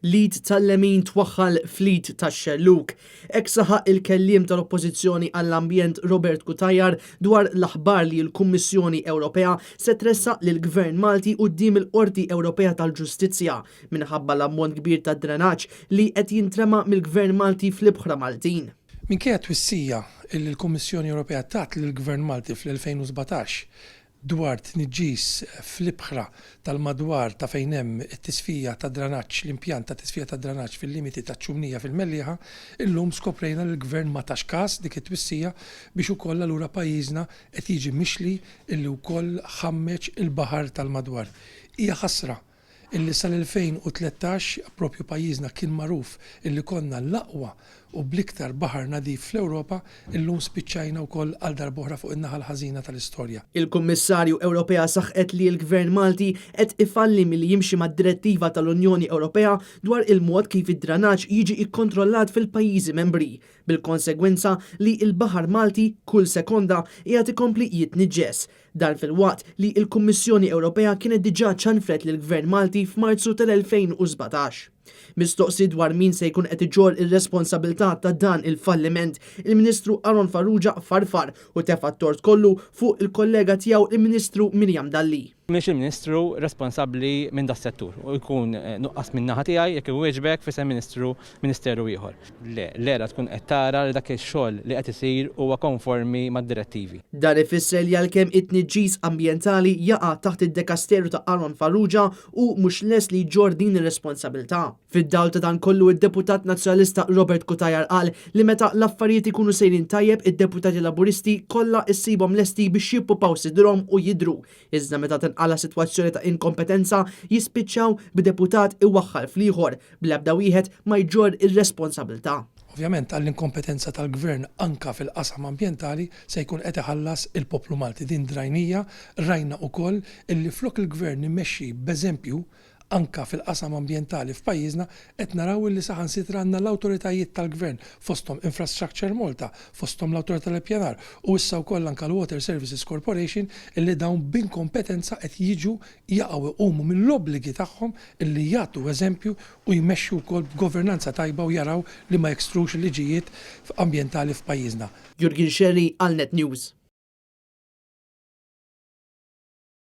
Lid tal-lemin twaħħal flit tax-xelluk. Hekk saħaq il-kelliem tal-Oppożizzjoni għall-Ambjent Robert Cutajar dwar l-aħbar li l-Kummissjoni Ewropea se tressaq lill-Gvern Malti quddiem il-Qorti Ewropea tal-Ġustizzja minħabba l-ammont kbir ta' drenaġġ li qed jintrema mill-Gvern Malti fl-Ibħra Maltin. Minkejja twissija li l-Kummissjoni Ewropea tat lill-Gvern Malti fl-2017 dwar tniġġis fl-ibħra tal-madwar ta' fejn hemm it-tisfija ta' dranaġġ, l-impjant ta' tisfija ta' dranaġġ fil-limiti ta' ċumnija fil-Mellieħa, illum skoprejna li l-Gvern ma tax każ dik it-twissija biex ukoll allura pajjiżna qed jiġi mixli illi wkoll ħammeġ il-baħar tal-madwar. Hija ħasra illi sal-2013 propju pajjiżna kien magħruf illi konna l-aqwa u bl-iktar baħar nadif fl-Ewropa, illum spiċċajna wkoll għal darb'oħra fuq in-naħa l-ħażina tal-istorja. Il-Kummissarju Ewropea saħqet li l-Gvern Malti qed ifalli milli jimxi mad-direttiva tal-Unjoni Ewropea dwar il-mod kif id-dranaġġ jiġi ikkontrollat fil-pajjiżi membri, bil-konsegwenza li l-Baħar Malti kull sekonda qiegħed ikompli jitniġġes. Dan fil-waqt li l-Kummissjoni Ewropea kienet diġà ċanfret lill-Gvern Malti f'Marzu tal-2017. Mistoqsi dwar min se jkun qed iġorr ir-responsabilità ta' dan il-falliment, il-Ministru Aaron Farrugia farfar u tefa' t-tort kollu fuq il-kollega tiegħu il-Ministru Miriam Dalli. Mhix il-Ministru responsabbli minn das settur u jkun nuqqas minn naħa tiegħi jekk iwieġbek fisem Ministeru ieħor. L-era tkun qed tara li dak ix-xogħol li qed isir huwa konformi mad-direttivi. Dan ifisser li għalkemm it-tniġġis ambjentali jaqa' taħt id-Dekasteru ta' Aaron Farrugia u mhux les li jġorr din ir-responsabilità. Fid-dawl ta' dan kollu id-Deputat Nazzjonalista Robert Cutajar qal li meta l-affarijiet ikunu sejrin tajjeb id-Deputati Laburisti kollha issibhom lesti biex jippupaw sidrhom u jidhru. Iżda meta għala sitwazzjoni ta' inkompetenza jispiċċaw b'deputat iwaħħal fl-ieħor bl-ebda wieħed ma jġorr ir-responsabilità. Ovvjament għall-inkompetenza tal-Gvern anka fil-qasam ambjentali se jkun qed iħallas il-poplu Malti. Din drajnija rajna wkoll illi flok il-Gvern immexxi b'eżempju anka fil-qasam ambjentali f'pajjiżna qed naraw li saħansitra għandna l-awtoritajiet tal-Gvern fosthom Infrastructure Malta, fosthom l-Awtorità tal-Ippjanar u issa wkoll anke l-Water Services Corporation illi dawn b'inkompetenza qed jiġu jaqgħu iqumu mill-obbligi tagħhom illi jagħtu eżempju u jmexxu wkoll b'governanza tajba u jaraw li ma jekstrux il-liġijiet ambjentali f'pajjiżna. Jurgin Xerri għal Net News.